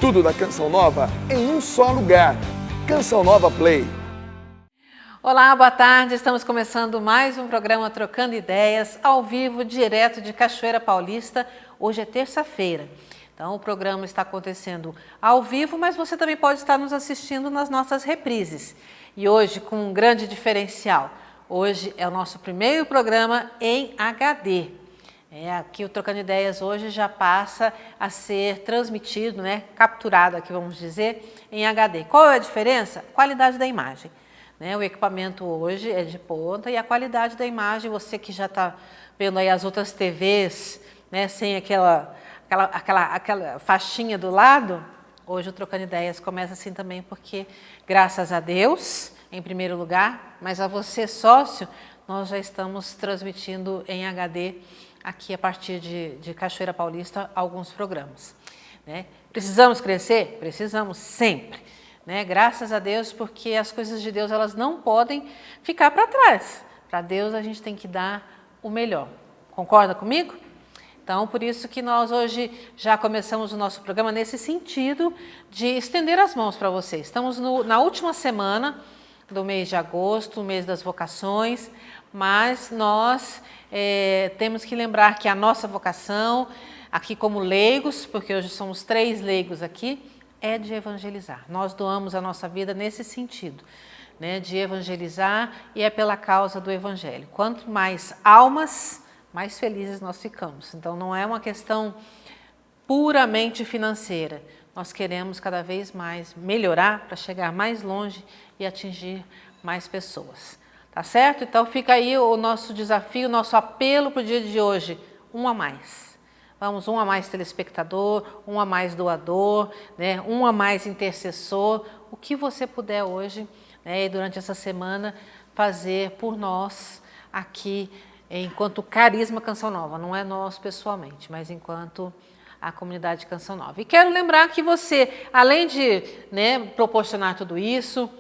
Tudo da Canção Nova em um só lugar. Canção Nova Play. Olá, boa tarde. Estamos começando mais um programa Trocando Ideias, ao vivo, direto de Cachoeira Paulista. Hoje é terça-feira. Então, o programa está acontecendo ao vivo, mas você também pode estar nos assistindo nas nossas reprises. E hoje, com um grande diferencial. Hoje é o nosso primeiro programa em HD. Aqui o Trocando Ideias hoje já passa a ser transmitido, capturado aqui, vamos dizer, em HD. Qual é a diferença? Qualidade da imagem. O equipamento hoje é de ponta e a qualidade da imagem, você que já está vendo aí as outras TVs, sem aquela faixinha do lado, hoje o Trocando Ideias começa assim também, porque graças a Deus, em primeiro lugar, mas a você sócio, nós já estamos transmitindo em HD aqui a partir de Cachoeira Paulista alguns programas. Precisamos crescer? Precisamos sempre. Graças a Deus, porque as coisas de Deus elas não podem ficar para trás. Para Deus a gente tem que dar o melhor. Concorda comigo? Então, por isso que nós hoje já começamos o nosso programa nesse sentido de estender as mãos para vocês. Estamos na última semana do mês de agosto, o mês das vocações, mas nós temos que lembrar que a nossa vocação, aqui como leigos, porque hoje somos 3 leigos aqui, é de evangelizar. Nós doamos a nossa vida nesse sentido, de evangelizar, e é pela causa do evangelho. Quanto mais almas, mais felizes nós ficamos. Então não é uma questão puramente financeira. Nós queremos cada vez mais melhorar para chegar mais longe e atingir mais pessoas. Tá certo? Então fica aí o nosso desafio, o nosso apelo para o dia de hoje, um a mais. Vamos, um a mais telespectador, um a mais doador, um a mais intercessor, o que você puder hoje, e durante essa semana, fazer por nós aqui, enquanto Carisma Canção Nova, não é nós pessoalmente, mas enquanto a comunidade Canção Nova. E quero lembrar que você, além de proporcionar tudo isso,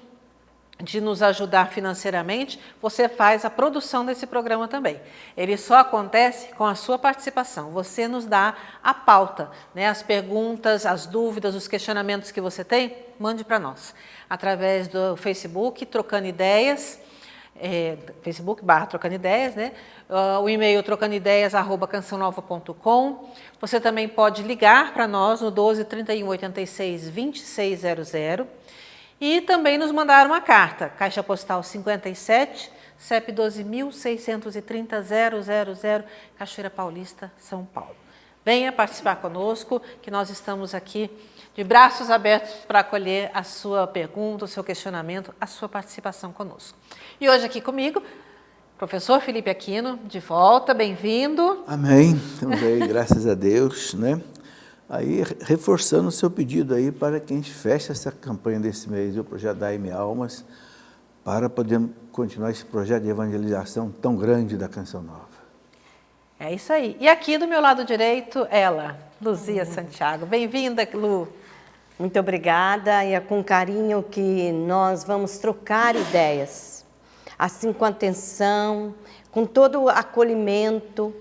de nos ajudar financeiramente, você faz a produção desse programa também. Ele só acontece com a sua participação. Você nos dá a pauta, as perguntas, as dúvidas, os questionamentos que você tem, mande para nós. Através do Facebook, Trocando Ideias, Facebook/Trocando Ideias, o e-mail trocandoideias@cançãonova.com. Você também pode ligar para nós no 12 31 86 2600 e também nos mandar uma carta, Caixa Postal 57, CEP 12.630.000, Cachoeira Paulista, São Paulo. Venha participar conosco, que nós estamos aqui de braços abertos para acolher a sua pergunta, o seu questionamento, a sua participação conosco. E hoje aqui comigo, professor Felipe Aquino, de volta, bem-vindo. Amém, também, graças a Deus, Aí, reforçando o seu pedido aí para que a gente feche essa campanha desse mês, o projeto da AM Almas, para podermos continuar esse projeto de evangelização tão grande da Canção Nova. É isso aí. E aqui do meu lado direito, ela, Luzia Santiago. Bem-vinda, Lu. Muito obrigada, e é com carinho que nós vamos trocar ideias, assim com atenção, com todo o acolhimento,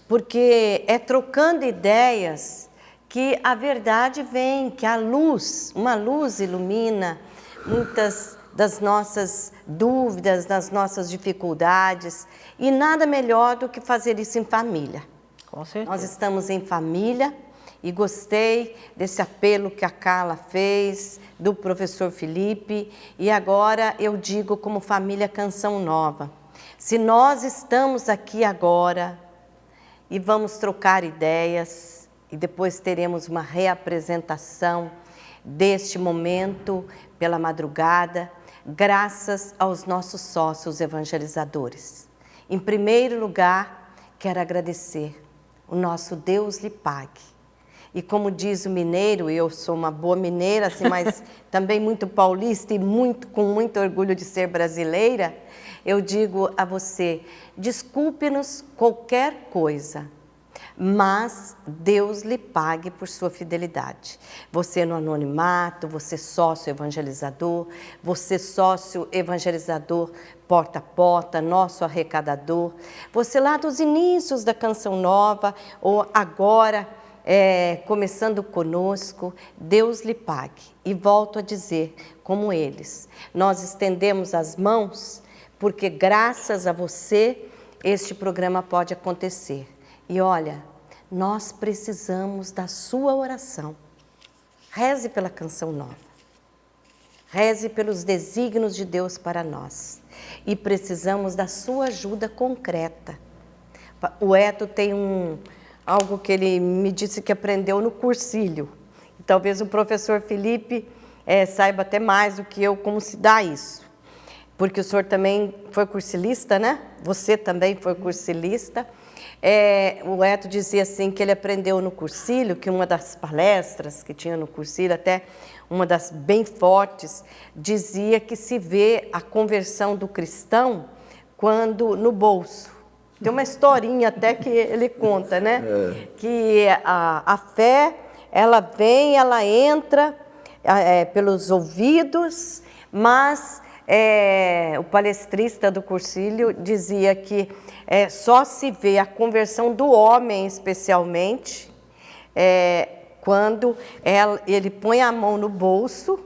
porque é trocando ideias que a verdade vem, que a luz, uma luz ilumina muitas das nossas dúvidas, das nossas dificuldades, e nada melhor do que fazer isso em família. Com certeza. Nós estamos em família e gostei desse apelo que a Carla fez, do professor Felipe, e agora eu digo como família Canção Nova. Se nós estamos aqui agora e vamos trocar ideias, e depois teremos uma reapresentação deste momento pela madrugada, graças aos nossos sócios evangelizadores. Em primeiro lugar, quero agradecer. O nosso Deus lhe pague. E como diz o mineiro, eu sou uma boa mineira, assim, mas também muito paulista e com muito orgulho de ser brasileira, eu digo a você, desculpe-nos qualquer coisa, mas Deus lhe pague por sua fidelidade. Você no anonimato, você sócio evangelizador, você sócio evangelizador porta a porta, nosso arrecadador, você lá dos inícios da Canção Nova, ou agora começando conosco, Deus lhe pague. E volto a dizer, como eles, nós estendemos as mãos, porque graças a você, este programa pode acontecer. E olha, nós precisamos da sua oração. Reze pela Canção Nova. Reze pelos desígnios de Deus para nós. E precisamos da sua ajuda concreta. O Eto tem algo que ele me disse que aprendeu no cursilho. E talvez o professor Felipe saiba até mais do que eu como se dá isso. Porque o senhor também foi cursilista, né? Você também foi cursilista. O Eto dizia assim que ele aprendeu no cursilho, que uma das palestras que tinha no cursilho, até uma das bem fortes, dizia que se vê a conversão do cristão quando no bolso. Tem uma historinha até que ele conta, né? Que a fé, ela vem, ela entra pelos ouvidos, mas o palestrista do cursilho dizia que só se vê a conversão do homem, especialmente, quando ele põe a mão no bolso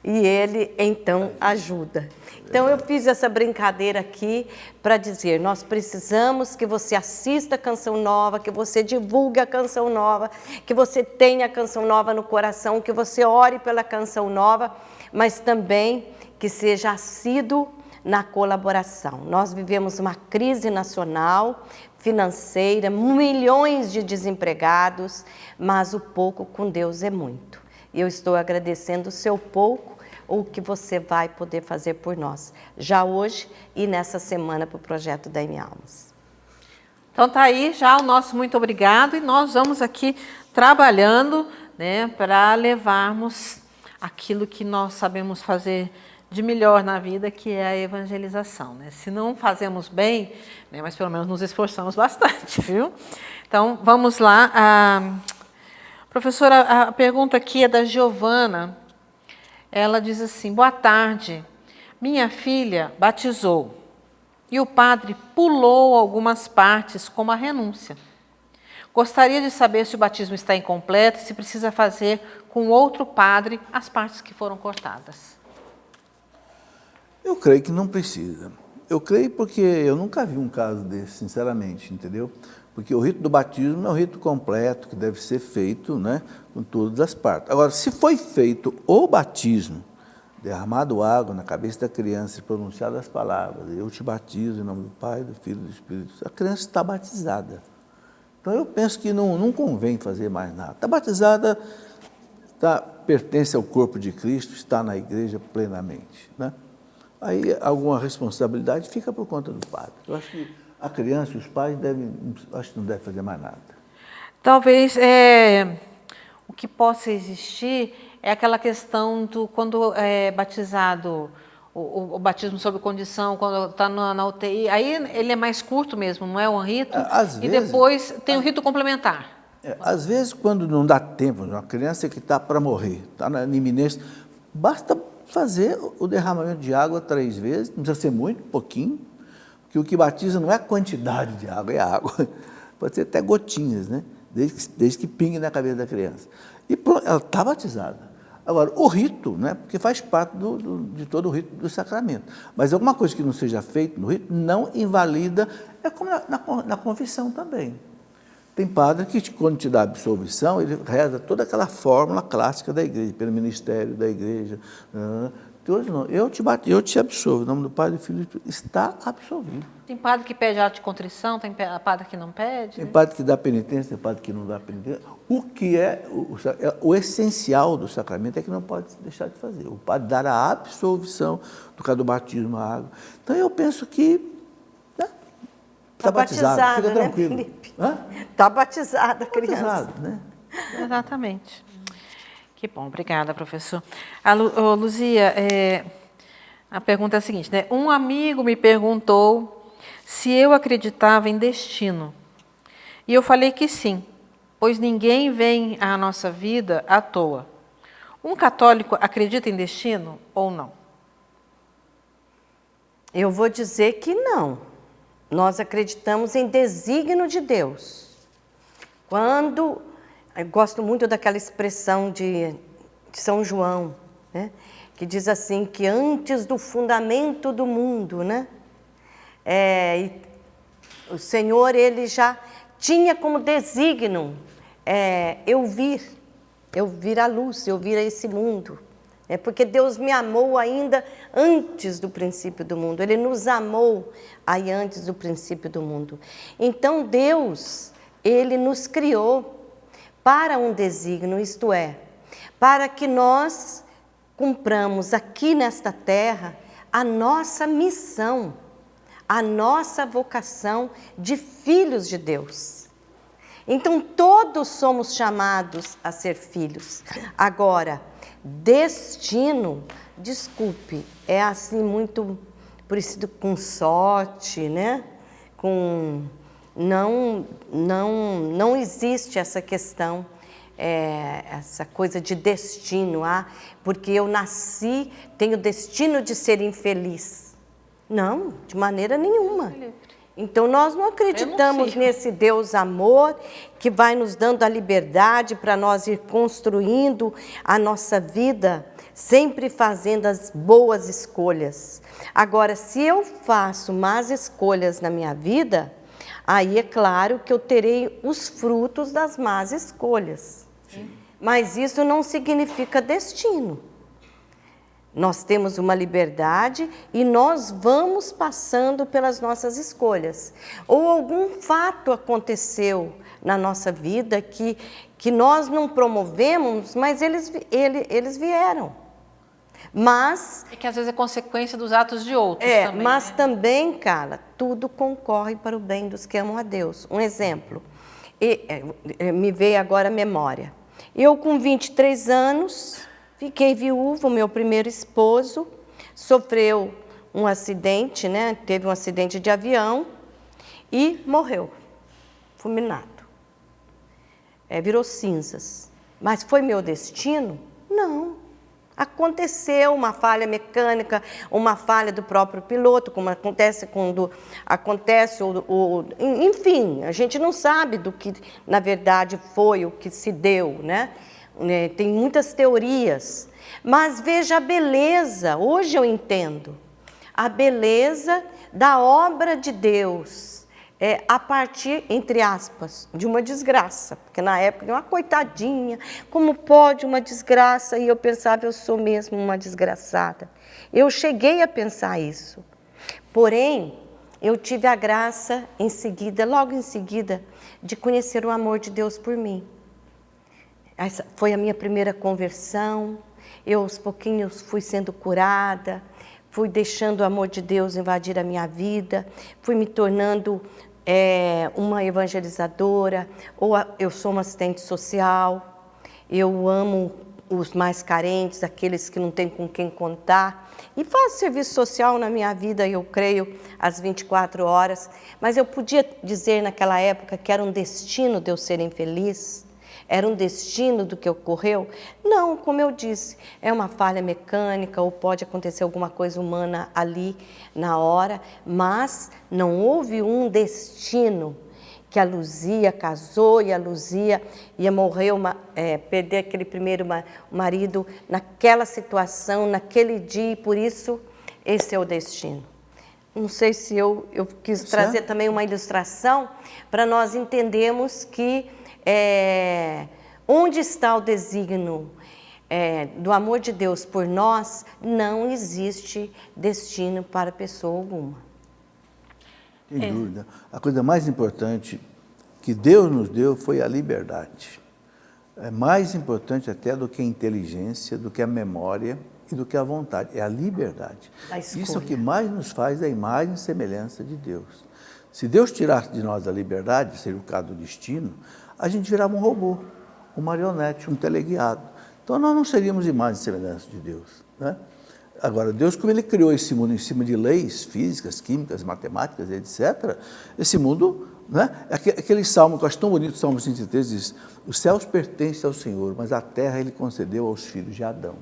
e ele, então, ajuda. Então, eu fiz essa brincadeira aqui para dizer, nós precisamos que você assista a Canção Nova, que você divulgue a Canção Nova, que você tenha a Canção Nova no coração, que você ore pela Canção Nova, mas também que seja assíduo na colaboração. Nós vivemos uma crise nacional, financeira, milhões de desempregados, mas o pouco com Deus é muito. E eu estou agradecendo o seu pouco, o que você vai poder fazer por nós, já hoje e nessa semana para o projeto da M Almas. Então tá aí já o nosso muito obrigado e nós vamos aqui trabalhando, né, para levarmos aquilo que nós sabemos fazer de melhor na vida, que é a evangelização, né? Se não fazemos bem, né, mas pelo menos nos esforçamos bastante, viu? Então, vamos lá. Professora, a pergunta aqui é da Giovana. Ela diz assim, boa tarde, minha filha batizou e o padre pulou algumas partes, como a renúncia. Gostaria de saber se o batismo está incompleto e se precisa fazer com outro padre as partes que foram cortadas. Eu creio que não precisa. Eu creio porque eu nunca vi um caso desse, sinceramente, entendeu? Porque o rito do batismo é um rito completo, que deve ser feito, né, com todas as partes. Agora, se foi feito o batismo, derramado água na cabeça da criança e pronunciado as palavras, eu te batizo em nome do Pai, do Filho e do Espírito Santo, a criança está batizada. Então, eu penso que não convém fazer mais nada. Está batizada, pertence ao corpo de Cristo, está na igreja plenamente, né? Aí, alguma responsabilidade fica por conta do padre. Eu acho que a criança e os pais acho que não devem fazer mais nada. Talvez o que possa existir é aquela questão do quando é batizado, o batismo sob condição, quando está na UTI, aí ele é mais curto mesmo, não é um rito? E depois tem o rito complementar. Às vezes, quando não dá tempo, uma criança que está para morrer, está na iminência, basta fazer o derramamento de água 3 vezes, não precisa ser muito, pouquinho, porque o que batiza não é a quantidade de água, é a água. Pode ser até gotinhas, né? Desde que pingue na cabeça da criança. E pronto, ela está batizada. Agora, o rito, né? Porque faz parte de todo o rito do sacramento. Mas alguma coisa que não seja feita no rito não invalida, é como na confissão também. Tem padre que, quando te dá a absolvição, ele reza toda aquela fórmula clássica da igreja, pelo ministério da igreja. Não, eu te absolvo, em nome do Pai, do Filho e do Espírito, está absolvido. Tem padre que pede ato de contrição, tem padre que não pede? Tem padre que dá penitência, tem padre que não dá penitência. O que é o essencial do sacramento é que não pode deixar de fazer. O padre dar a absolvição do caso do batismo, a água. Então, eu penso que está batizada, fica tranquilo. Né, Felipe? Está batizada a criança. Batizado, né? Exatamente. Que bom, obrigada, professor. Luzia, a pergunta é a seguinte, né? Um amigo me perguntou se eu acreditava em destino. E eu falei que sim, pois ninguém vem à nossa vida à toa. Um católico acredita em destino ou não? Eu vou dizer que não. Nós acreditamos em desígnio de Deus. Quando Eu gosto muito daquela expressão de São João, né? Que diz assim, que antes do fundamento do mundo, né? O Senhor, Ele já tinha como desígnio eu vir à luz, eu vir a esse mundo. Porque Deus me amou ainda antes do princípio do mundo. Ele nos amou aí antes do princípio do mundo. Então Deus, Ele nos criou para um desígnio, isto é, para que nós cumpramos aqui nesta terra a nossa missão, a nossa vocação de filhos de Deus. Então todos somos chamados a ser filhos. Agora, destino, desculpe, é assim muito parecido com sorte, né? Não existe essa questão, essa coisa de destino, porque eu nasci, tenho destino de ser infeliz. Não, de maneira nenhuma. Então nós não acreditamos nesse Deus amor que vai nos dando a liberdade para nós ir construindo a nossa vida, sempre fazendo as boas escolhas. Agora, se eu faço más escolhas na minha vida, aí é claro que eu terei os frutos das más escolhas. Sim. Mas isso não significa destino. Nós temos uma liberdade e nós vamos passando pelas nossas escolhas. Ou algum fato aconteceu na nossa vida que nós não promovemos, mas eles vieram. Mas... E que às vezes é consequência dos atos de outros também. Mas também, Carla, tudo concorre para o bem dos que amam a Deus. Um exemplo, me veio agora a memória. Eu com 23 anos... Fiquei viúva, o meu primeiro esposo sofreu um acidente, né? Teve um acidente de avião e morreu, fulminado. Virou cinzas. Mas foi meu destino? Não. Aconteceu uma falha mecânica, uma falha do próprio piloto, como acontece quando acontece enfim, a gente não sabe do que, na verdade, foi o que se deu, né? Tem muitas teorias, mas veja a beleza, hoje eu entendo, a beleza da obra de Deus, a partir, entre aspas, de uma desgraça, porque na época eu uma coitadinha, como pode uma desgraça? E eu pensava, eu sou mesmo uma desgraçada. Eu cheguei a pensar isso, porém, eu tive a graça em seguida, logo em seguida, de conhecer o amor de Deus por mim. Essa foi a minha primeira conversão, eu aos pouquinhos fui sendo curada, fui deixando o amor de Deus invadir a minha vida, fui me tornando uma evangelizadora, eu sou uma assistente social, eu amo os mais carentes, aqueles que não têm com quem contar, e faço serviço social na minha vida, eu creio, às 24 horas, mas eu podia dizer naquela época que era um destino de eu ser infeliz. Era um destino do que ocorreu? Não, como eu disse, é uma falha mecânica ou pode acontecer alguma coisa humana ali na hora, mas não houve um destino que a Luzia casou e a Luzia ia morrer, perder aquele primeiro marido naquela situação, naquele dia, e por isso esse é o destino. Não sei se eu quis trazer também uma ilustração para nós entendermos que onde está o desígnio do amor de Deus por nós, não existe destino para pessoa alguma. Sem dúvida. A coisa mais importante que Deus nos deu foi a liberdade. É mais importante até do que a inteligência, do que a memória e do que a vontade. É a liberdade. Isso é o que mais nos faz a imagem e semelhança de Deus. Se Deus tirasse de nós a liberdade, seria o caso do destino, a gente virava um robô, um marionete, um teleguiado. Então, nós não seríamos imagem e semelhança de Deus, né? Agora, Deus, como Ele criou esse mundo em cima de leis físicas, químicas, matemáticas, etc., esse mundo, né? Aquele salmo que eu acho tão bonito, o Salmo 103, diz: os céus pertencem ao Senhor, mas a terra Ele concedeu aos filhos de Adão.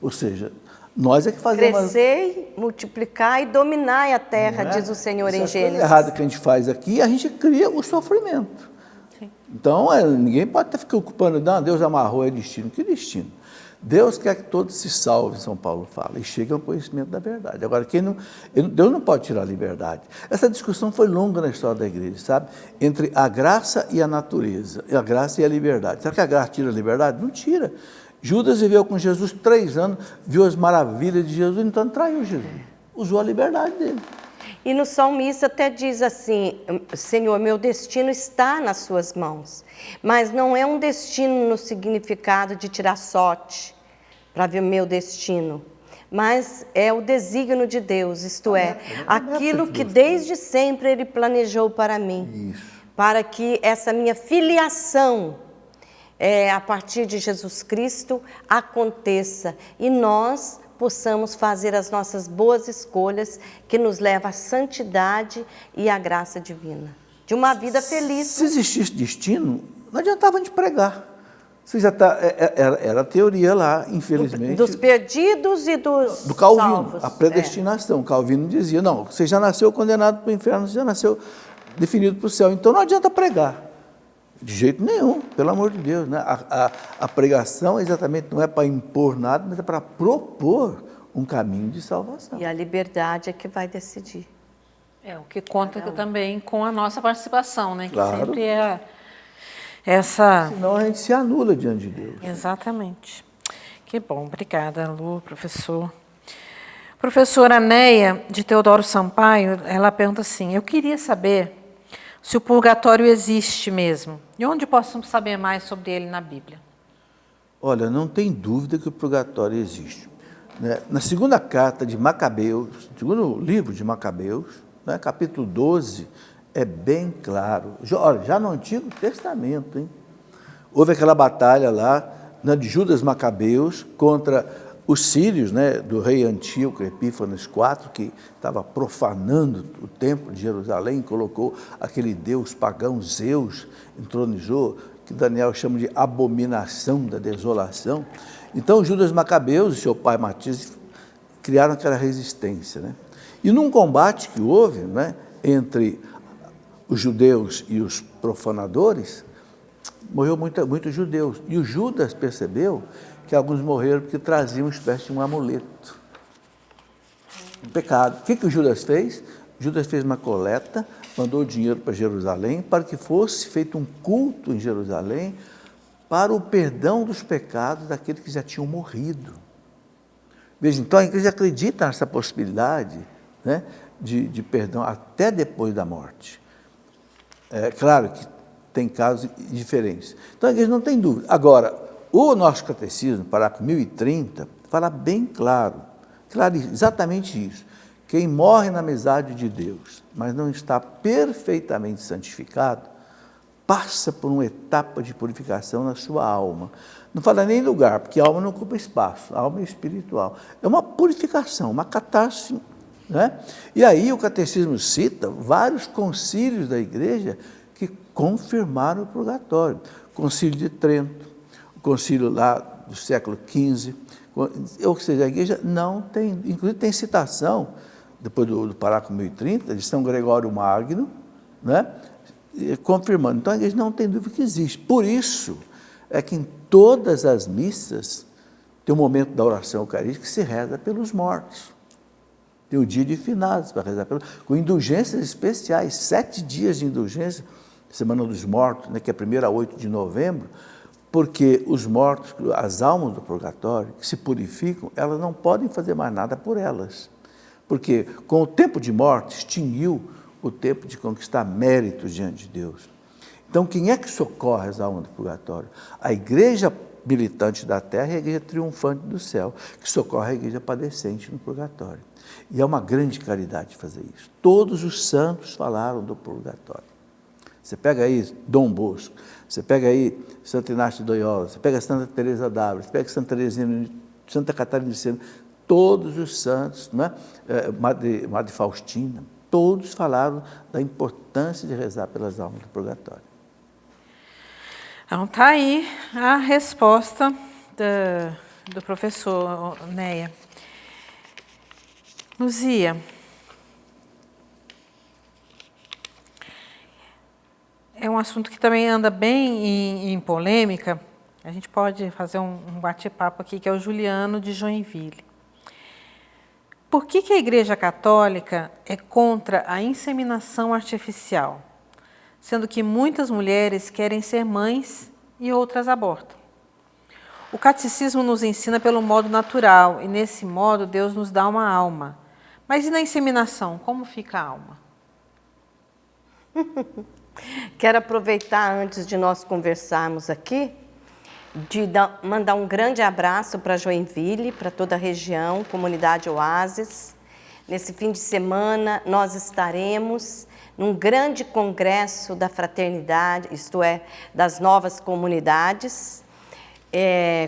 Ou seja, nós é que fazemos... Crescei, multiplicar e dominar a terra, diz o Senhor em Gênesis. É errado que a gente faz aqui, a gente cria o sofrimento. Então, ninguém pode estar ficando culpando, não, Deus amarrou, é destino. Que destino? Deus quer que todos se salvem, São Paulo fala, e cheguem ao conhecimento da verdade. Agora, Deus não pode tirar a liberdade. Essa discussão foi longa na história da igreja, sabe? Entre a graça e a natureza, a graça e a liberdade. Será que a graça tira a liberdade? Não tira. Judas viveu com Jesus 3 anos, viu as maravilhas de Jesus, então traiu Jesus. Usou a liberdade dele. E no salmista até diz assim, Senhor, meu destino está nas suas mãos. Mas não é um destino no significado de tirar sorte para ver meu destino. Mas é o desígnio de Deus, isto é, aquilo que desde sempre Ele planejou para mim. Isso. Para que essa minha filiação, a partir de Jesus Cristo, aconteça. E nós possamos fazer as nossas boas escolhas que nos levam à santidade e à graça divina. De uma vida feliz. Se existisse destino, não adiantava de pregar. Você já era a teoria lá, infelizmente. Dos perdidos e dos do Calvino, salvos. a predestinação. Calvino dizia, não, você já nasceu condenado para o inferno, você já nasceu definido para o céu. Então não adianta pregar. De jeito nenhum, pelo amor de Deus. Né? A pregação exatamente não é para impor nada, mas é para propor um caminho de salvação. E a liberdade é que vai decidir. O que conta também com a nossa participação, né? Claro. Que sempre é essa... Senão a gente se anula diante de Deus. Exatamente. Que bom. Obrigada, Lu, professor. Professora Neia, de Teodoro Sampaio, ela pergunta assim, eu queria saber se o purgatório existe mesmo. E onde possamos saber mais sobre ele na Bíblia? Olha, não tem dúvida que o purgatório existe. Né? Na segunda carta de Macabeus, segundo livro de Macabeus, né, capítulo 12, é bem claro. Olha, já no Antigo Testamento, hein? Houve aquela batalha lá, né, de Judas Macabeus contra os sírios, né, do rei Antíoco Epífanes IV, que estava profanando o templo de Jerusalém, colocou aquele deus pagão Zeus, entronizou, que Daniel chama de abominação da desolação. Então, Judas Macabeus e seu pai Matias criaram aquela resistência. Né? E num combate que houve, né, entre os judeus e os profanadores, morreu muitos judeus. E o Judas percebeu que alguns morreram porque traziam uma espécie de um amuleto. Um pecado. O que o Judas fez? Judas fez uma coleta, mandou dinheiro para Jerusalém, para que fosse feito um culto em Jerusalém para o perdão dos pecados daqueles que já tinham morrido. Veja, então a igreja acredita nessa possibilidade, né, de perdão até depois da morte. É claro que tem casos diferentes. Então a igreja não tem dúvida. Agora, o nosso catecismo, parágrafo 1030, fala bem claro, exatamente isso. Quem morre na amizade de Deus, mas não está perfeitamente santificado, passa por uma etapa de purificação na sua alma. Não fala nem lugar, porque a alma não ocupa espaço, a alma é espiritual. É uma purificação, uma catarse. Né? E aí o catecismo cita vários concílios da igreja que confirmaram o purgatório. Concílio de Trento, o concílio lá do século XV, ou seja, a igreja não tem, inclusive tem citação, depois do parágrafo 1030, de São Gregório Magno, né, confirmando. Então a igreja não tem dúvida que existe. Por isso é que em todas as missas tem um momento da oração eucarística que se reza pelos mortos. Tem o dia de finados para rezar com indulgências especiais, 7 dias de indulgência, Semana dos Mortos, né, que é 1º a 8 de novembro, porque os mortos, as almas do purgatório, que se purificam, elas não podem fazer mais nada por elas. Porque com o tempo de morte, extinguiu o tempo de conquistar méritos diante de Deus. Então, quem é que socorre as almas do purgatório? A igreja militante da terra e a igreja triunfante do céu, que socorre a igreja padecente no purgatório. E é uma grande caridade fazer isso. Todos os santos falaram do purgatório. Você pega aí Dom Bosco, você pega aí Santo Inácio de Loyola, você pega Santa Teresa d'Ávila, você pega Santa Teresina, Santa Catarina de Siena, todos os santos, né? Madre Faustina, todos falaram da importância de rezar pelas almas do purgatório. Então, está aí a resposta do professor Neia. Luzia, É um assunto que também anda bem em polêmica. A gente pode fazer um bate-papo aqui, que é o Juliano de Joinville. Por que a Igreja Católica é contra a inseminação artificial, sendo que muitas mulheres querem ser mães e outras abortam? O catecismo nos ensina pelo modo natural, e nesse modo Deus nos dá uma alma. Mas e na inseminação, como fica a alma? Quero aproveitar, antes de nós conversarmos aqui, de mandar um grande abraço para Joinville, para toda a região, comunidade Oásis. Nesse fim de semana, nós estaremos num grande congresso da fraternidade, isto é, das novas comunidades,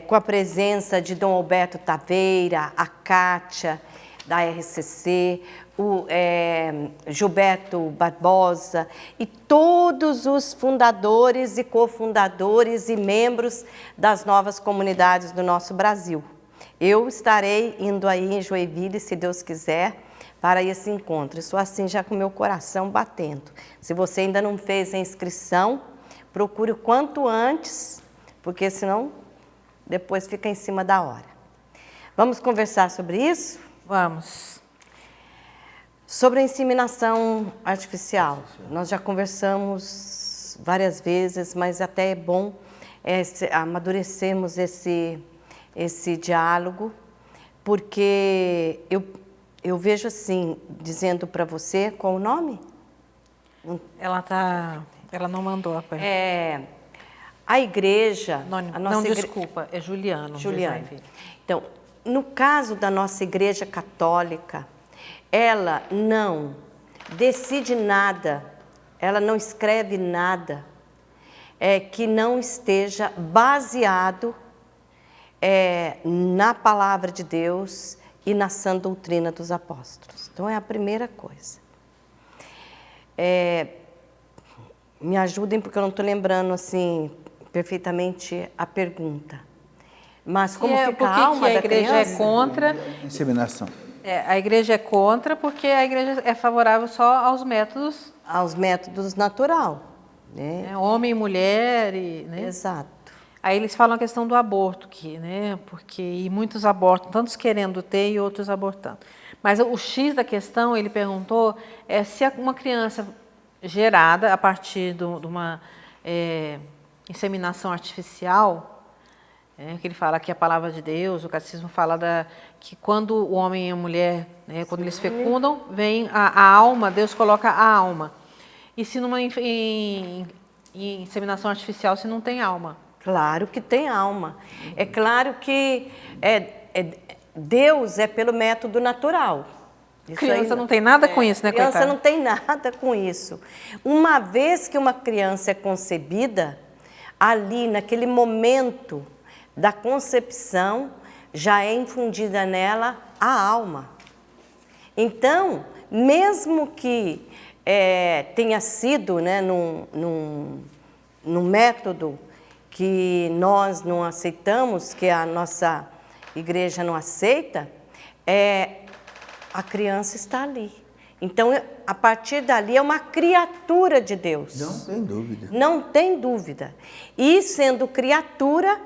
com a presença de Dom Alberto Taveira, a Kátia, da RCC, o Gilberto Barbosa e todos os fundadores e cofundadores e membros das novas comunidades do nosso Brasil. Eu estarei indo aí em Joinville, se Deus quiser, para esse encontro. Estou assim já com o meu coração batendo. Se você ainda não fez a inscrição, procure o quanto antes, porque senão depois fica em cima da hora. Vamos conversar sobre isso? Vamos. Sobre a inseminação artificial, nós já conversamos várias vezes, mas até é bom amadurecermos esse diálogo, porque eu vejo assim, dizendo para você, qual o nome? Ela não mandou a pergunta. A igreja... Não, desculpa, é Juliano. Juliano. Então, no caso da nossa igreja católica, ela não decide nada, ela não escreve nada que não esteja baseado na palavra de Deus e na sã doutrina dos apóstolos. Então, é a primeira coisa. Me ajudem, porque eu não estou lembrando assim perfeitamente a pergunta. Mas como fica a alma da criança? Por que a igreja é contra? Inseminação. A igreja é contra porque a igreja é favorável só aos métodos... Aos métodos natural. Né? Homem e mulher. Né? Exato. Aí eles falam a questão do aborto, porque muitos abortam, tantos querendo ter e outros abortando. Mas o X da questão, ele perguntou, se uma criança gerada a partir de uma inseminação artificial, que ele fala que a palavra de Deus, o catecismo fala que quando o homem e a mulher, quando eles fecundam, vem a alma, Deus coloca a alma. E se numa inseminação artificial, se não tem alma? Claro que tem alma. É claro que Deus é pelo método natural. Isso criança não tem nada com isso, né, criança coitada? Não tem nada com isso. Uma vez que uma criança é concebida, ali, naquele momento da concepção, já é infundida nela a alma. Então, mesmo que tenha sido, né, num método que nós não aceitamos, que a nossa igreja não aceita, a criança está ali. Então, a partir dali, é uma criatura de Deus. Não tem dúvida. Não tem dúvida. E, sendo criatura,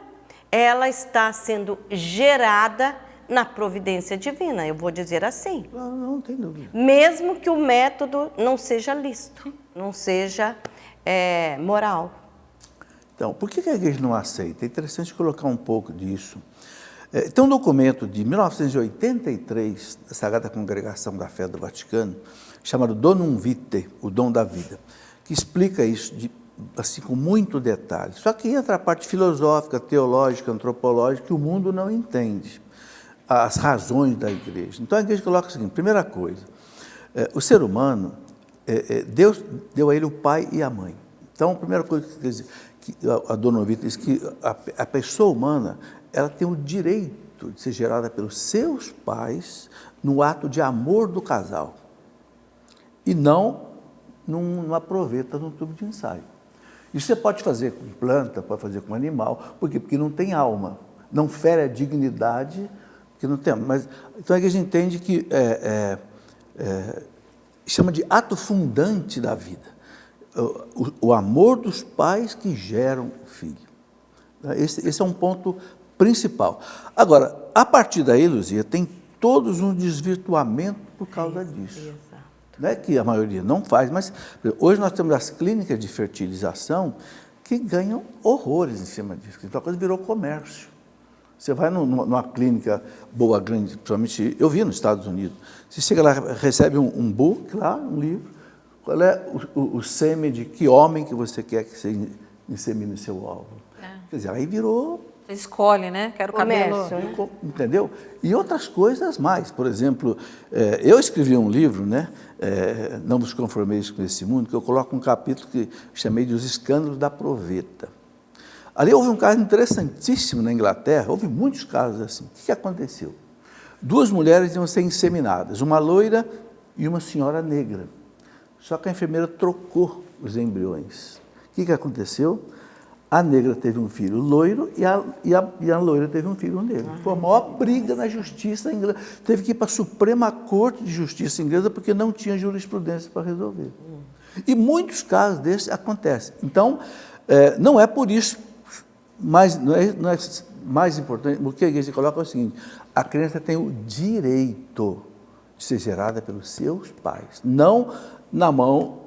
ela está sendo gerada na providência divina, eu vou dizer assim. Não tem dúvida. Mesmo que o método não seja lícito, não seja moral. Então, por que a igreja não aceita? É interessante colocar um pouco disso. Tem um documento de 1983, da Sagrada Congregação da Fé do Vaticano, chamado Donum Vitae, o dom da vida, que explica isso assim, com muito detalhe. Só que entra a parte filosófica, teológica, antropológica, que o mundo não entende, as razões da igreja. Então a igreja coloca o seguinte: primeira coisa, o ser humano, Deus deu a ele o pai e a mãe. Então a primeira coisa que a Donum Vitae diz que a pessoa humana, ela tem o direito de ser gerada pelos seus pais no ato de amor do casal e não numa proveta, num tubo de ensaio. Isso você pode fazer com planta, pode fazer com animal. Por quê? Porque não tem alma, não fere a dignidade, porque não tem. Mas, então a igreja entende que chama de ato fundante da vida. o amor dos pais que geram o filho. Esse é um ponto principal. Agora, a partir daí, Luzia, tem todos um desvirtuamento por causa disso. Exato. Né? Que a maioria não faz, mas hoje nós temos as clínicas de fertilização que ganham horrores em cima disso. Então a coisa virou comércio. Você vai numa clínica boa, grande, principalmente, eu vi nos Estados Unidos, você chega lá, recebe um book lá, um livro, qual é o sêmen de que homem que você quer que você insemine seu óvulo. Quer dizer, aí virou... Você escolhe, né? Quero cabelo... Comércio, né? Entendeu? E outras coisas mais. Por exemplo, eu escrevi um livro, né? Não vos conformeis com esse mundo, que eu coloco um capítulo que chamei de Os Escândalos da Proveta. Ali houve um caso interessantíssimo na Inglaterra, houve muitos casos assim. O que aconteceu? 2 mulheres iam ser inseminadas, uma loira e uma senhora negra. Só que a enfermeira trocou os embriões. O que aconteceu? A negra teve um filho loiro e a loira teve um filho negro. Foi a maior briga na justiça inglesa. Teve que ir para a Suprema Corte de Justiça inglesa porque não tinha jurisprudência para resolver. E muitos casos desses acontecem. Então, não é por isso, mas não é mais importante, o que a igreja coloca é o seguinte: a criança tem o direito de ser gerada pelos seus pais, não na mão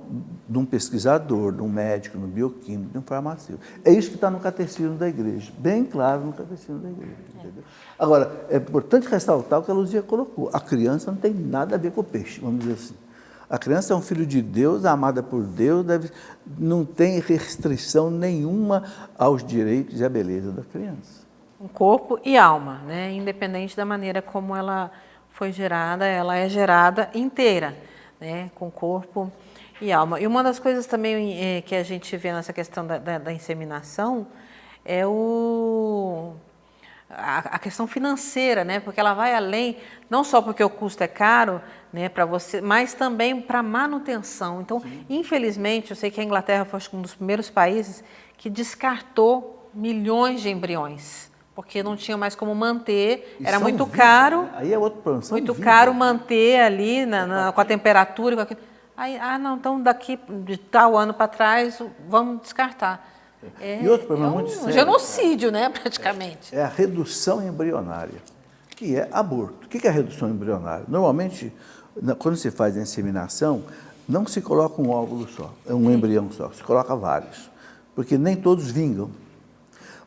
de um pesquisador, de um médico, de um bioquímico, de um farmacêutico. É isso que está no catecismo da igreja, bem claro no catecismo da igreja. Entendeu? Agora, é importante ressaltar o que a Luzia colocou: a criança não tem nada a ver com o peixe, vamos dizer assim. A criança é um filho de Deus, amada por Deus, não tem restrição nenhuma aos direitos e à beleza da criança. Um corpo e alma, né? Independente da maneira como ela foi gerada, ela é gerada inteira, né? Com corpo e alma. E uma das coisas também que a gente vê nessa questão da inseminação é a questão financeira, né? Porque ela vai além, não só porque o custo é caro, né, para você, mas também para manutenção. Então, infelizmente, eu sei que a Inglaterra foi um dos primeiros países que descartou milhões de embriões, porque não tinha mais como manter, era muito caro. Né? Aí é outro problema. Muito caro manter ali com a temperatura, com aquilo. Aí, não, então daqui de tal ano para trás, vamos descartar. E outro problema muito sério, genocídio, né, praticamente. É a redução embrionária, que é aborto. O que é a redução embrionária? Normalmente, quando se faz a inseminação, não se coloca um óvulo só, um embrião só, se coloca vários, porque nem todos vingam.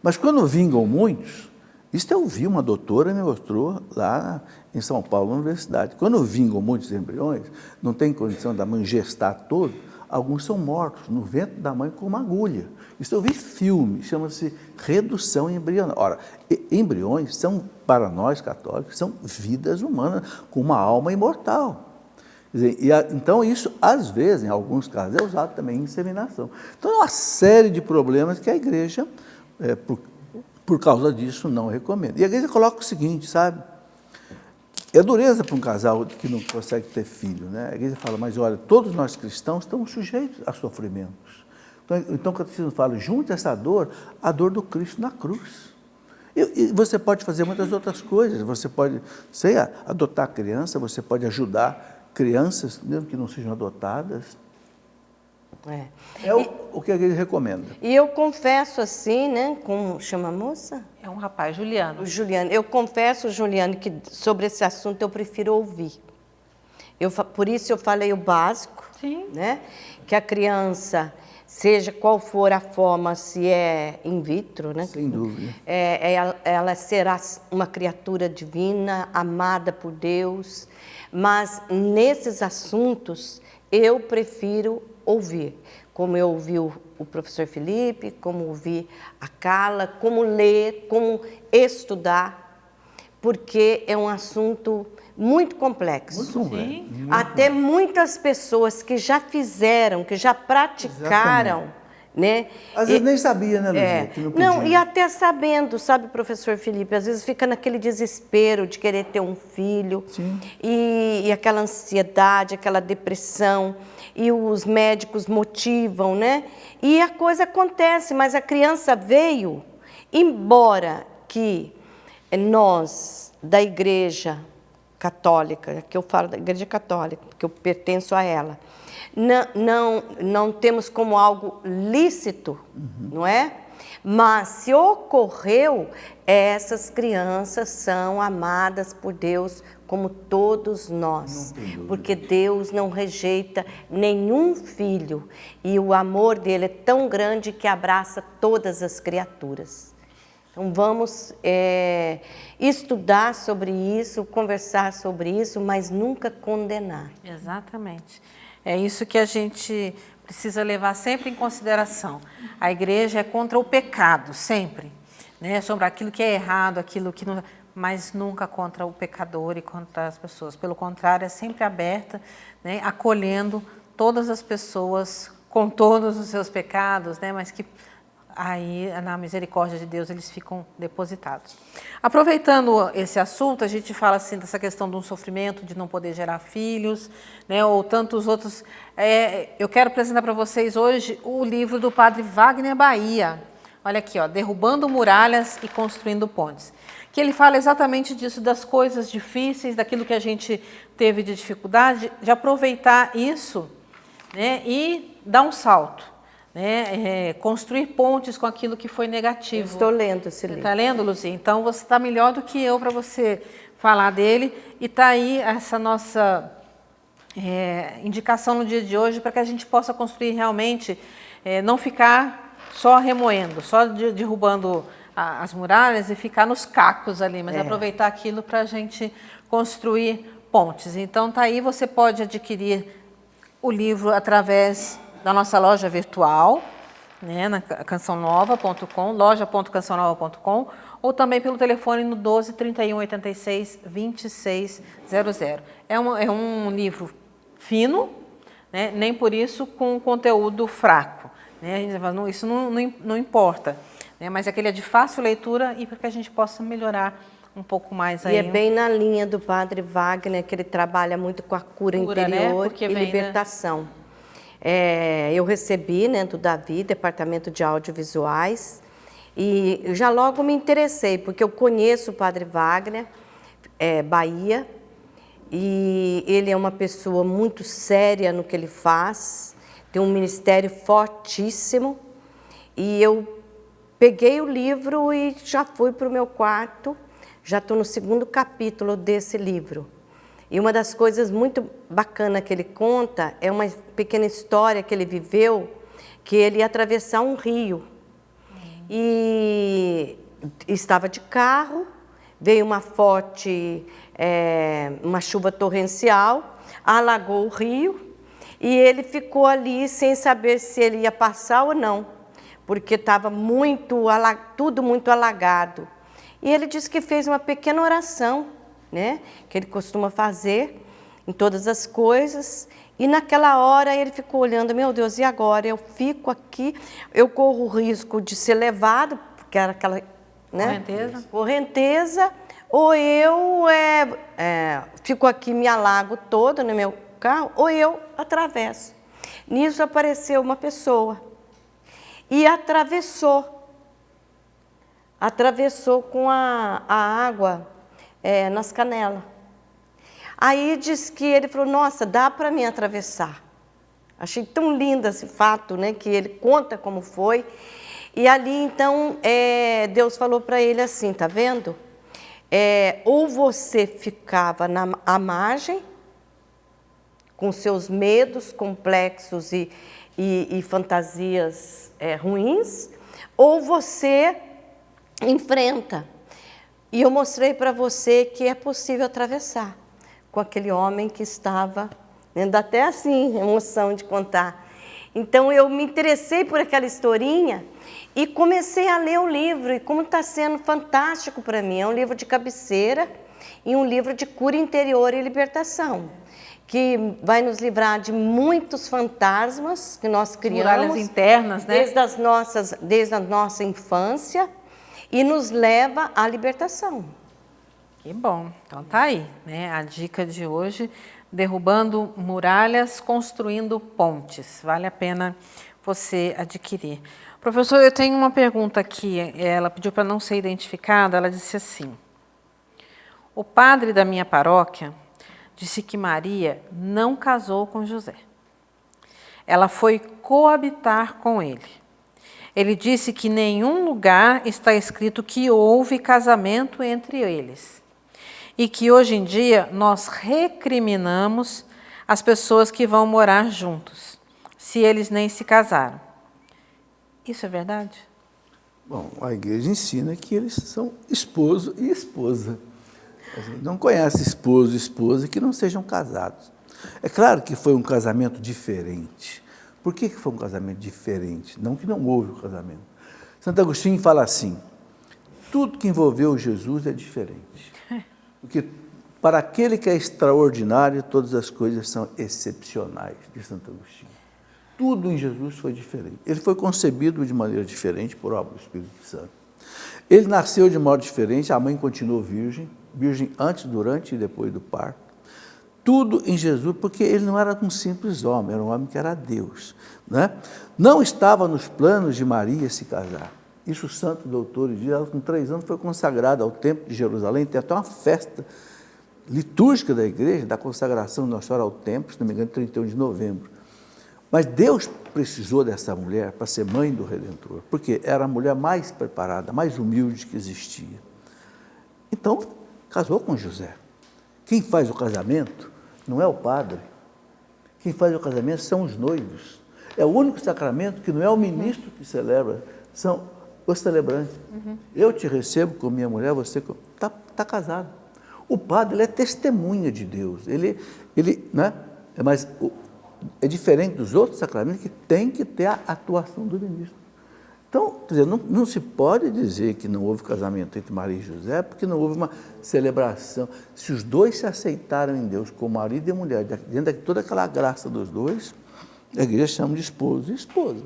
Mas quando vingam muitos, isso eu vi, uma doutora me mostrou lá em São Paulo, na universidade. Quando vingam muitos embriões, não tem condição da mãe gestar todo, alguns são mortos no ventre da mãe com uma agulha. Isso eu vi filme, chama-se redução embrionária. Ora, embriões são, para nós católicos, são vidas humanas com uma alma imortal. Quer dizer, então isso, às vezes, em alguns casos, é usado também em inseminação. Então, é uma série de problemas que a igreja, por causa disso, não recomenda. E a igreja coloca o seguinte, sabe? É dureza para um casal que não consegue ter filho, né? A igreja fala, mas olha, todos nós cristãos estamos sujeitos a sofrimentos. Então, o catecismo fala, junte essa dor à dor do Cristo na cruz. E você pode fazer muitas outras coisas. Você pode, adotar criança, você pode ajudar crianças, mesmo que não sejam adotadas. O que a igreja recomenda. E eu confesso assim, né, como chama a moça? É um rapaz, Juliano. O Juliano. Eu confesso, Juliano, que sobre esse assunto eu prefiro ouvir. Por isso eu falei o básico, né, que a criança, seja qual for a forma, se é in vitro, né? Sem dúvida. Ela será uma criatura divina, amada por Deus, mas nesses assuntos eu prefiro ouvir, como eu ouvi o professor Felipe, como ouvi a Carla, como ler, como estudar, porque é um assunto muito complexo. Muito complexo. Até muitas pessoas que já fizeram, que já praticaram, né? Às vezes nem sabia, né, Luzia? Que não podia. Não, e até sabendo, sabe, professor Felipe, às vezes fica naquele desespero de querer ter um filho, e aquela ansiedade, aquela depressão, e os médicos motivam, né? E a coisa acontece, mas a criança veio, embora que nós, da igreja, católica, que eu falo da Igreja Católica, porque eu pertenço a ela, não temos como algo lícito, não é? Mas se ocorreu, essas crianças são amadas por Deus como todos nós, porque Deus não rejeita nenhum filho e o amor dele é tão grande que abraça todas as criaturas. Então vamos estudar sobre isso, conversar sobre isso, mas nunca condenar. Exatamente. É isso que a gente precisa levar sempre em consideração. A igreja é contra o pecado, sempre, né? Sobre aquilo que é errado, aquilo que não... mas nunca contra o pecador e contra as pessoas. Pelo contrário, é sempre aberta, né? Acolhendo todas as pessoas com todos os seus pecados, né? Mas que aí, na misericórdia de Deus, eles ficam depositados. Aproveitando esse assunto, a gente fala assim dessa questão do sofrimento, de não poder gerar filhos, né, ou tantos outros. Eu quero apresentar para vocês hoje o livro do padre Wagner Bahia. Olha aqui, ó, Derrubando Muralhas e Construindo Pontes. Que ele fala exatamente disso, das coisas difíceis, daquilo que a gente teve de dificuldade, de aproveitar isso, né, e dar um salto. Né, construir pontes com aquilo que foi negativo. Estou lendo esse livro. Está lendo, Luzia? Então você está melhor do que eu para você falar dele. E está aí essa nossa indicação no dia de hoje para que a gente possa construir realmente, não ficar só remoendo, só derrubando as muralhas e ficar nos cacos ali, mas aproveitar aquilo para a gente construir pontes. Então está aí, você pode adquirir o livro através da nossa loja virtual, né, na cançãonova.com, loja.cançãonova.com, ou também pelo telefone no 12 31 86 26 00. É um livro fino, né, nem por isso com conteúdo fraco. Né, a gente fala, isso não importa, né, mas é que ele é de fácil leitura e para que a gente possa melhorar um pouco mais aí. E é bem na linha do padre Wagner, que ele trabalha muito com a cura interior, né, e libertação. Eu recebi, né, do Davi, Departamento de Audiovisuais, e já logo me interessei, porque eu conheço o padre Wagner Bahia, e ele é uma pessoa muito séria no que ele faz, tem um ministério fortíssimo, e eu peguei o livro e já fui para o meu quarto, já estou no 2º capítulo desse livro. E uma das coisas muito bacanas que ele conta é uma pequena história que ele viveu, que ele ia atravessar um rio. E estava de carro, veio uma forte, uma chuva torrencial, alagou o rio, e ele ficou ali sem saber se ele ia passar ou não, porque estava tudo muito alagado. E ele disse que fez uma pequena oração, né, que ele costuma fazer em todas as coisas, e naquela hora ele ficou olhando, meu Deus, e agora? Eu fico aqui, eu corro o risco de ser levado, porque era aquela, né, correnteza, ou eu fico aqui, me alago todo no meu carro, ou eu atravesso. Nisso apareceu uma pessoa e atravessou com a água nas canelas. Aí diz que ele falou, nossa, dá para mim atravessar. Achei tão lindo esse fato, né, que ele conta como foi. E ali, então, Deus falou para ele assim, tá vendo? Ou você ficava à margem, com seus medos complexos e fantasias ruins, ou você enfrenta. E eu mostrei para você que é possível atravessar com aquele homem que estava, dá até assim, emoção de contar. Então eu me interessei por aquela historinha e comecei a ler o livro, e como está sendo fantástico para mim. É um livro de cabeceira e um livro de cura interior e libertação, que vai nos livrar de muitos fantasmas que nós criamos, muralhas internas, né? desde a nossa infância, e nos leva à libertação. Que bom. Então tá aí, né? A dica de hoje, derrubando muralhas, construindo pontes. Vale a pena você adquirir. Professor, eu tenho uma pergunta aqui. Ela pediu para não ser identificada. Ela disse assim: O padre da minha paróquia disse que Maria não casou com José. Ela foi coabitar com ele. Ele disse que em nenhum lugar está escrito que houve casamento entre eles. E que hoje em dia nós recriminamos as pessoas que vão morar juntos, se eles nem se casaram. Isso é verdade? Bom, a igreja ensina que eles são esposo e esposa. A gente não conhece esposo e esposa que não sejam casados. É claro que foi um casamento diferente. Por que foi um casamento diferente? Não que não houve um casamento. Santo Agostinho fala assim, tudo que envolveu Jesus é diferente. Porque para aquele que é extraordinário, todas as coisas são excepcionais, diz Santo Agostinho. Tudo em Jesus foi diferente. Ele foi concebido de maneira diferente por obra do Espírito Santo. Ele nasceu de modo diferente, a mãe continuou virgem antes, durante e depois do parto. Tudo em Jesus, porque ele não era um simples homem, era um homem que era Deus. Né? Não estava nos planos de Maria se casar. Isso os santos doutores dizem, ela com 3 anos foi consagrada ao Templo de Jerusalém, tem até uma festa litúrgica da igreja, da consagração de Nossa Senhora ao Templo, se não me engano, 31 de novembro. Mas Deus precisou dessa mulher para ser mãe do Redentor, porque era a mulher mais preparada, mais humilde que existia. Então, casou com José. Quem faz o casamento não é o padre. Quem faz o casamento são os noivos. É o único sacramento que não é o ministro que celebra, são os celebrantes. Eu te recebo com minha mulher, você está casado. O padre ele é testemunha de Deus. Ele né? Mas é diferente dos outros sacramentos que tem que ter a atuação do ministro. Então, quer dizer, não se pode dizer que não houve casamento entre Maria e José, porque não houve uma celebração. Se os dois se aceitaram em Deus como marido e mulher, dentro de toda aquela graça dos dois, a igreja chama de esposo e esposa.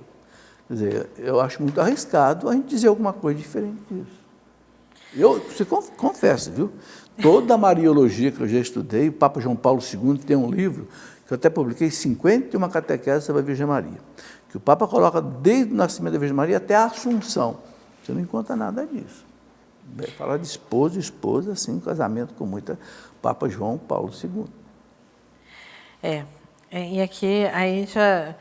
Quer dizer, eu acho muito arriscado a gente dizer alguma coisa diferente disso. Você confessa, viu? Toda a Mariologia que eu já estudei, o Papa João Paulo II tem um livro que eu até publiquei, 51 catequeses sobre a Virgem Maria, que o Papa coloca desde o nascimento da Virgem Maria até a Assunção. Você não encontra nada disso. Fala de esposo e esposa, assim, um casamento com muita Papa João Paulo II. E aqui aí já...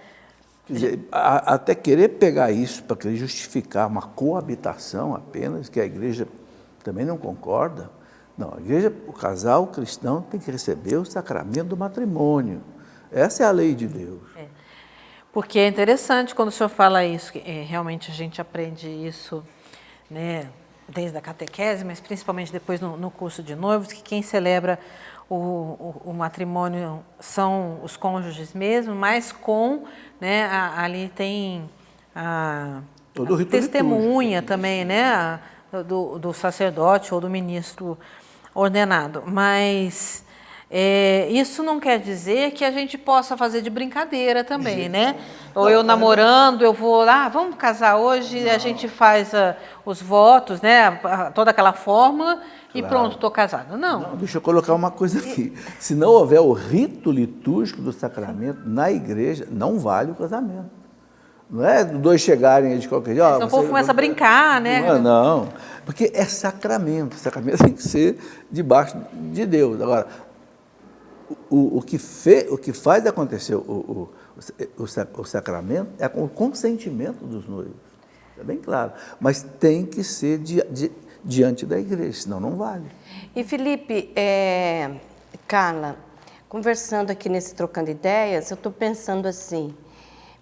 Quer dizer, até querer pegar isso para querer justificar uma coabitação apenas, que a igreja também não concorda. Não, a igreja, o casal cristão tem que receber o sacramento do matrimônio. Essa é a lei de Deus. Porque é interessante quando o senhor fala isso, que realmente a gente aprende isso, né, desde a catequese, mas principalmente depois no curso de noivos, que quem celebra o matrimônio são os cônjuges mesmo, mas com, né, ali tem a testemunha também, né, do sacerdote ou do ministro ordenado. Mas isso não quer dizer que a gente possa fazer de brincadeira também, né? Ou eu namorando, eu vou lá, vamos casar hoje, a gente faz os votos, né? Toda aquela fórmula e pronto, estou casado. Não. Deixa eu colocar uma coisa aqui. Se não houver o rito litúrgico do sacramento na igreja, não vale o casamento. Não é dois chegarem de qualquer jeito. Senão o povo começa a brincar, né? Não, porque é sacramento. Sacramento tem que ser debaixo de Deus. Agora, o que faz acontecer o sacramento é com o consentimento dos noivos. É bem claro. Mas tem que ser diante da igreja, senão não vale. E Felipe, Carla, conversando aqui nesse Trocando Ideias, eu estou pensando assim,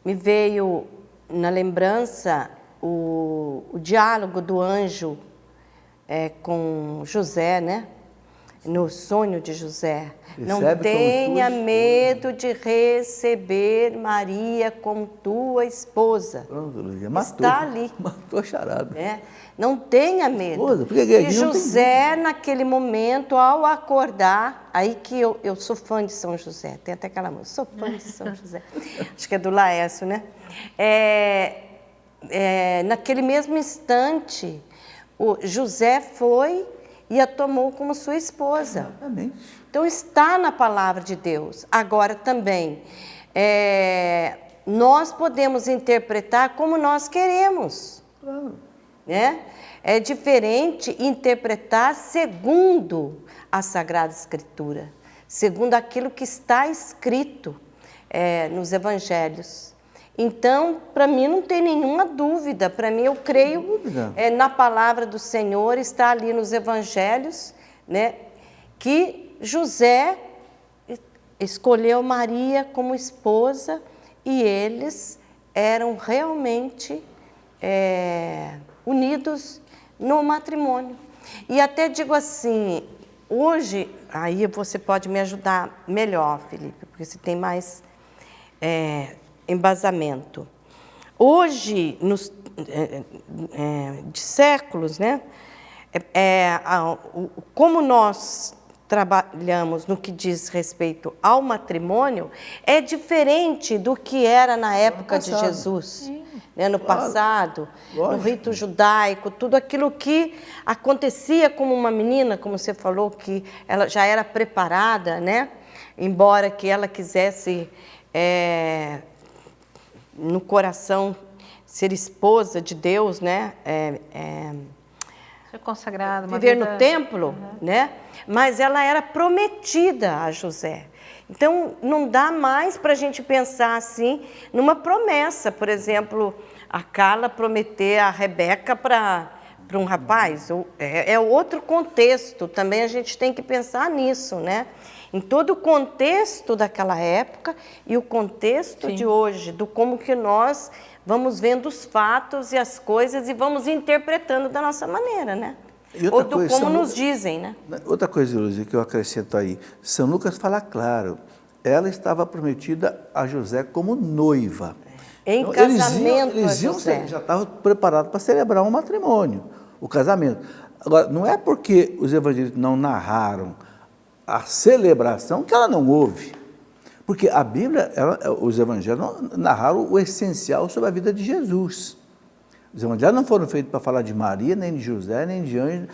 me veio na lembrança o diálogo do anjo com José, né? No sonho de José. Não tenha medo de receber Maria como tua esposa. Pronto, Luísa, está ali. Matou a charada. Não tenha medo. E José, naquele momento, ao acordar, aí que eu sou fã de São José, tem até aquela música, sou fã de São José, acho que é do Laércio, né? Naquele mesmo instante, o José foi e a tomou como sua esposa. Exatamente. Então, está na palavra de Deus. Agora, também, nós podemos interpretar como nós queremos. Claro. Né? É diferente interpretar segundo a Sagrada Escritura, segundo aquilo que está escrito nos Evangelhos. Então, para mim não tem nenhuma dúvida, para mim eu creio na palavra do Senhor, está ali nos Evangelhos, né, que José escolheu Maria como esposa e eles eram realmente unidos no matrimônio. E até digo assim, hoje, aí você pode me ajudar melhor, Felipe, porque você tem mais embasamento. Hoje, de séculos, né, como nós trabalhamos no que diz respeito ao matrimônio, é diferente do que era na época de Jesus. Né, no passado, no rito judaico, tudo aquilo que acontecia como uma menina, como você falou, que ela já era preparada, né? Embora que ela quisesse, no coração, ser esposa de Deus, né? Ser consagrada, viver no templo, né? Mas ela era prometida a José. Então, não dá mais para a gente pensar assim numa promessa. Por exemplo, a Carla prometer a Rebeca para um rapaz. É outro contexto. Também a gente tem que pensar nisso, né? Em todo o contexto daquela época e o contexto de hoje, do como que nós vamos vendo os fatos e as coisas e vamos interpretando da nossa maneira, né? Ou do como nos dizem, né? Outra coisa, Luzia, que eu acrescento aí. São Lucas fala claro, ela estava prometida a José como noiva. Em então, casamento eles já estavam preparados para celebrar um matrimônio, o casamento. Agora, não é porque os evangelhos não narraram a celebração que ela não houve. Porque a Bíblia, os evangelhos narraram o essencial sobre a vida de Jesus. Os evangelhos não foram feitos para falar de Maria, nem de José, nem de anjo,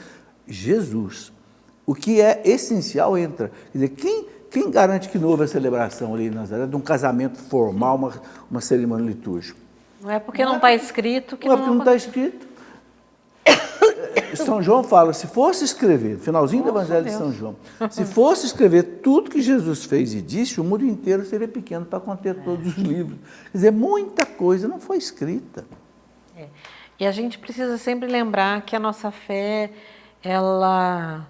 Jesus. O que é essencial entra. Quer dizer, quem garante que não houve a celebração ali em Nazaré de um casamento formal, uma cerimônia litúrgica? Não é porque não está escrito que não é porque não está escrito. São João fala, se fosse escrever, finalzinho do Evangelho de São João, se fosse escrever tudo que Jesus fez e disse, o mundo inteiro seria pequeno para conter todos os livros. Quer dizer, muita coisa não foi escrita. E a gente precisa sempre lembrar que a nossa fé, ela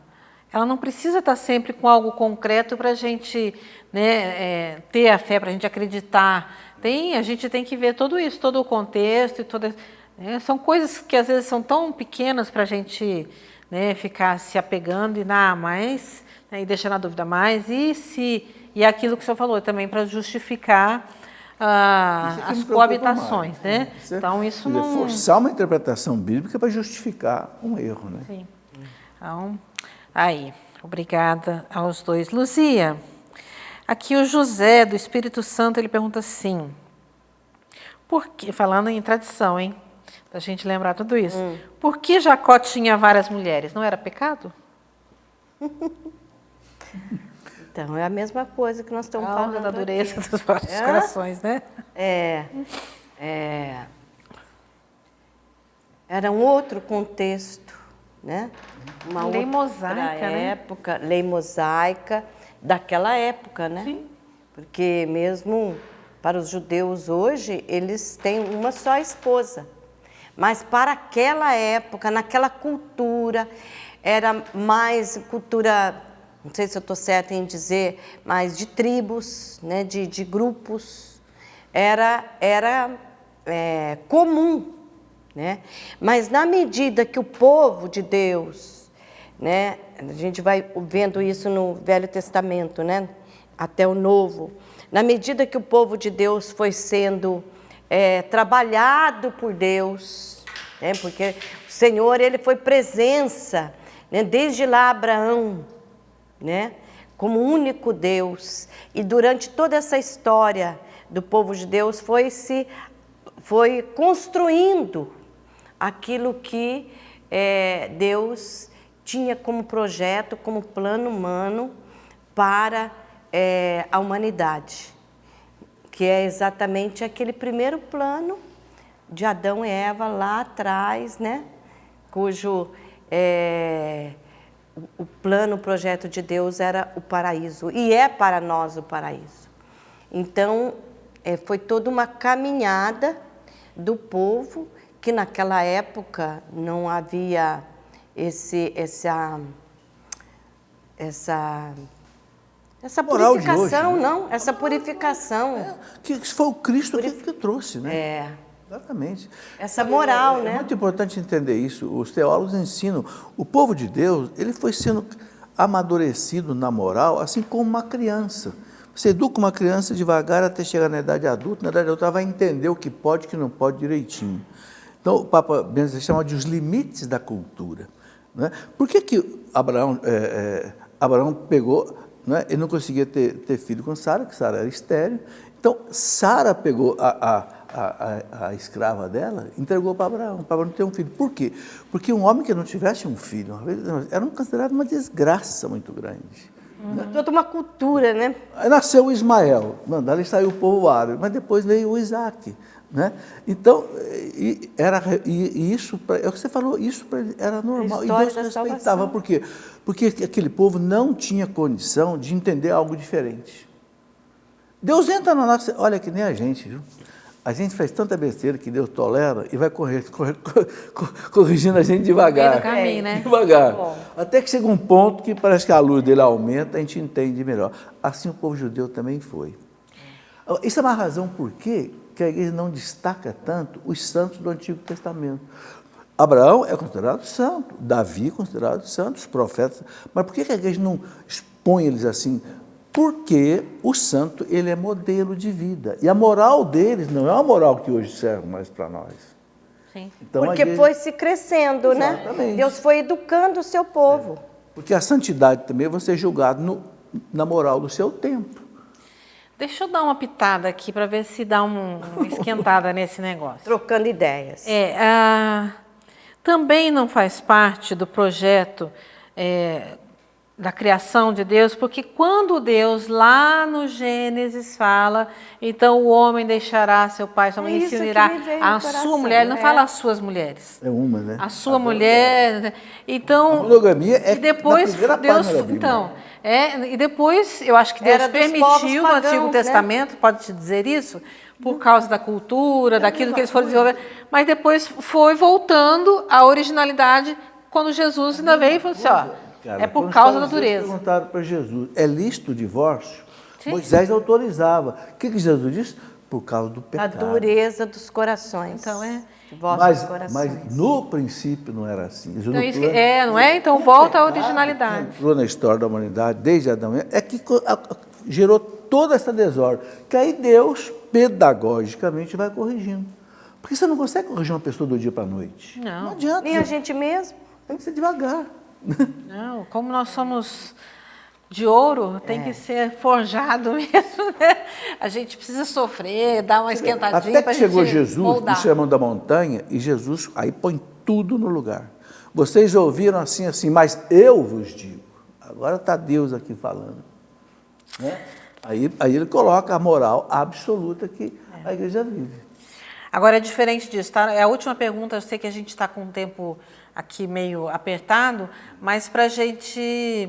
não precisa estar sempre com algo concreto para a gente, né, ter a fé, para a gente acreditar. A gente tem que ver tudo isso, todo o contexto e toda... são coisas que às vezes são tão pequenas para a gente, né, ficar se apegando e mais, né, e deixar na dúvida mais, e aquilo que o senhor falou também para justificar as coabitações, né? Então isso não... forçar uma interpretação bíblica para justificar um erro, né? Sim. Então, obrigada aos dois. Luzia, aqui o José do Espírito Santo, ele pergunta assim, falando em tradição, hein? Para a gente lembrar tudo isso. Por que Jacó tinha várias mulheres? Não era pecado? Então, é a mesma coisa que nós estamos falando da dureza aqui. dos vossos corações, né? Era um outro contexto, né? Uma lei outra mosaica, época, né? Lei mosaica daquela época, né? Sim. Porque mesmo para os judeus hoje, eles têm uma só esposa. Mas para aquela época, naquela cultura, era mais cultura, não sei se eu estou certa em dizer, mas de tribos, né, de grupos. Era comum, né? Mas na medida que o povo de Deus, né, a gente vai vendo isso no Velho Testamento, né, até o Novo, na medida que o povo de Deus foi sendo trabalhado por Deus, né, porque o Senhor, ele foi presença, né, desde lá Abraão, né, como único Deus, e durante toda essa história do povo de Deus foi construindo aquilo que Deus tinha como projeto, como plano humano para a humanidade, que é exatamente aquele primeiro plano de Adão e Eva lá atrás, né? cujo o plano, o projeto de Deus era o paraíso, e é para nós o paraíso. Então, foi toda uma caminhada do povo, que naquela época não havia essa purificação, não, essa purificação. Que foi o Cristo que trouxe, né? Exatamente. Essa moral, né? É muito importante entender isso. Os teólogos ensinam, o povo de Deus, ele foi sendo amadurecido na moral, assim como uma criança. Você educa uma criança devagar até chegar na idade adulta, na idade adulta ela vai entender o que pode e o que não pode direitinho. Então, o Papa Bento chama de os limites da cultura. Né? Por que Abraão pegou, né? Ele não conseguia ter filho com Sara, que Sara era estéril. Então, Sara pegou a escrava dela, entregou para Abraão não ter um filho. Por quê? Porque um homem que não tivesse um filho era considerado uma desgraça muito grande. Né? Toda uma cultura, né? Aí nasceu o Ismael, dali saiu o povo árabe, mas depois veio o Isaac. Né? Então, isso, é o que você falou, isso era normal. E Deus respeitava. Por quê? Porque aquele povo não tinha condição de entender algo diferente. Deus entra na nossa... Olha, que nem a gente, viu? A gente faz tanta besteira que Deus tolera e vai corrigindo a gente devagar. No caminho, né? Devagar. Até que chega um ponto que parece que a luz dele aumenta, a gente entende melhor. Assim o povo judeu também foi. Isso é uma razão por quê que a igreja não destaca tanto os santos do Antigo Testamento. Abraão é considerado santo, Davi é considerado santo, os profetas. Mas por que a igreja não expõe eles assim? Porque o santo, ele é modelo de vida. E a moral deles não é uma moral que hoje serve mais para nós. Sim. Então, porque foi se crescendo, exatamente, né? Deus foi educando o seu povo. Porque a santidade também é você julgado na moral do seu tempo. Deixa eu dar uma pitada aqui para ver se dá uma esquentada nesse negócio. Trocando ideias. Também não faz parte do projeto da criação de Deus, porque quando Deus lá no Gênesis fala, então o homem deixará seu pai e sua mãe e se unirá à sua mulher, ele não fala as suas mulheres. É uma, né? A sua mulher. Então, a monogamia é e depois na primeira Deus, página da Bíblia. então, e depois eu acho que Deus permitiu no Antigo Testamento, pode-se dizer isso, por causa da cultura, daquilo que eles foram desenvolver, mas depois foi voltando à originalidade quando Jesus ainda veio e falou assim, Cara, é por causa da natureza. Perguntaram para Jesus, é lícito o divórcio? Sim. Moisés autorizava. O que Jesus disse? Por causa do pecado. A dureza dos corações. Então, mas no princípio não era assim. Então, não é? Então volta à originalidade. Entrou na história da humanidade, desde Adão, é que gerou toda essa desordem. Que aí Deus, pedagogicamente, vai corrigindo. Porque você não consegue corrigir uma pessoa do dia para a noite. Não adianta. Nem a gente mesmo. Tem que ser devagar. Não, como nós somos de ouro, tem que ser forjado mesmo, né? A gente precisa sofrer, dar uma esquentadinha. Até que chegou Jesus, no Sermão da Montanha, e Jesus aí põe tudo no lugar. Vocês ouviram assim, mas eu vos digo. Agora está Deus aqui falando. Né? Aí ele coloca a moral absoluta que a igreja vive. Agora é diferente disso, tá? É a última pergunta, eu sei que a gente está com o tempo aqui meio apertado, mas para a gente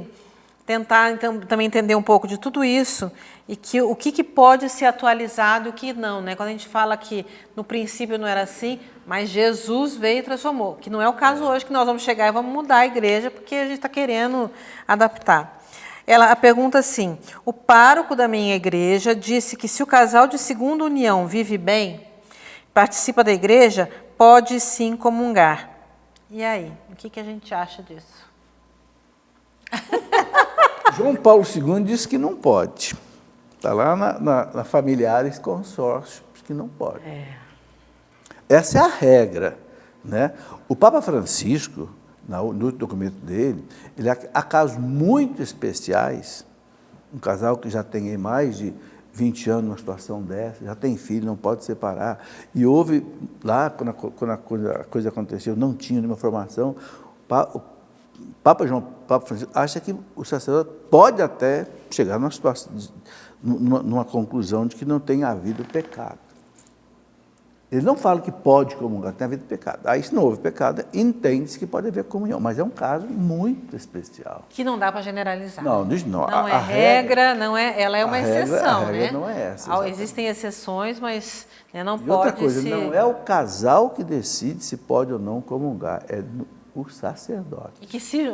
tentar então, também entender um pouco de tudo isso e o que pode ser atualizado e o que não, né? Quando a gente fala que no princípio não era assim, mas Jesus veio e transformou, que não é o caso hoje, que nós vamos chegar e vamos mudar a igreja porque a gente está querendo adaptar. A pergunta assim, o pároco da minha igreja disse que se o casal de segunda união vive bem, participa da igreja, pode sim comungar. E aí, o que a gente acha disso? João Paulo II disse que não pode. Está lá na Familiares Consórcios que não pode. Essa é a regra. Né? O Papa Francisco, no documento dele, há casos muito especiais, um casal que já tem aí mais de 20 anos numa situação dessa, já tem filho, não pode separar. E houve, lá, quando a coisa aconteceu, não tinha nenhuma formação, o Papa Francisco acha que o sacerdote pode até chegar numa situação, numa conclusão de que não tem havido pecado. Ele não fala que pode comungar, tem havido pecado. Aí, se não houve pecado, entende-se que pode haver comunhão, mas é um caso muito especial. Que não dá para generalizar. Não. Não é regra, não é, ela é uma exceção, a regra né? não é essa. Existem exceções, mas não E pode outra coisa, se... não é o casal que decide se pode ou não comungar, é o sacerdote. E que se...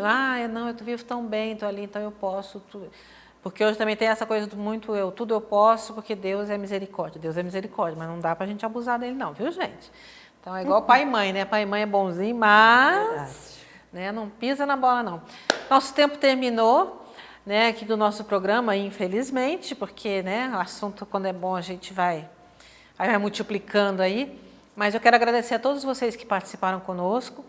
não, eu vivo tão bem, estou ali, então eu posso... Porque hoje também tem essa coisa do muito tudo eu posso, porque Deus é misericórdia. Deus é misericórdia, mas não dá pra gente abusar dele não, viu, gente? Então é igual pai e mãe, né? Pai e mãe é bonzinho, mas né, não pisa na bola não. Nosso tempo terminou, né, aqui do nosso programa, infelizmente, porque, né, o assunto quando é bom a gente vai multiplicando aí. Mas eu quero agradecer a todos vocês que participaram conosco,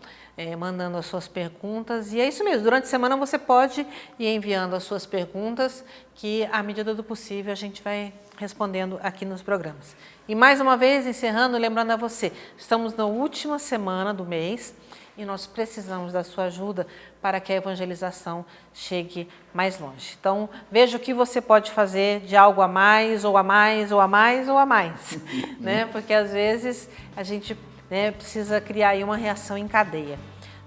mandando as suas perguntas. E é isso mesmo, durante a semana você pode ir enviando as suas perguntas, que à medida do possível a gente vai respondendo aqui nos programas. E mais uma vez, encerrando, lembrando a você, estamos na última semana do mês e nós precisamos da sua ajuda para que a evangelização chegue mais longe. Então, veja o que você pode fazer de algo a mais, ou a mais, ou a mais, ou a mais, né? Porque às vezes a gente precisa criar aí uma reação em cadeia,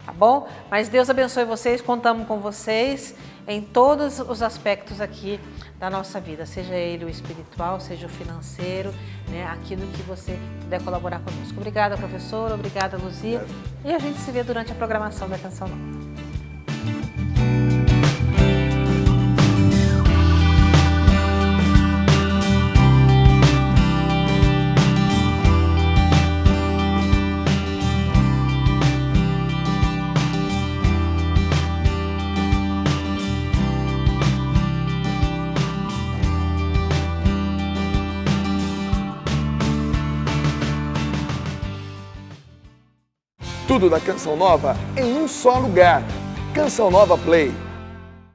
tá bom? Mas Deus abençoe vocês, contamos com vocês em todos os aspectos aqui da nossa vida, seja ele o espiritual, seja o financeiro, né? Aquilo que você puder colaborar conosco. Obrigada, professora, obrigada, Luzia, e a gente se vê durante a programação da Canção Nova. Tudo da Canção Nova em um só lugar. Canção Nova Play.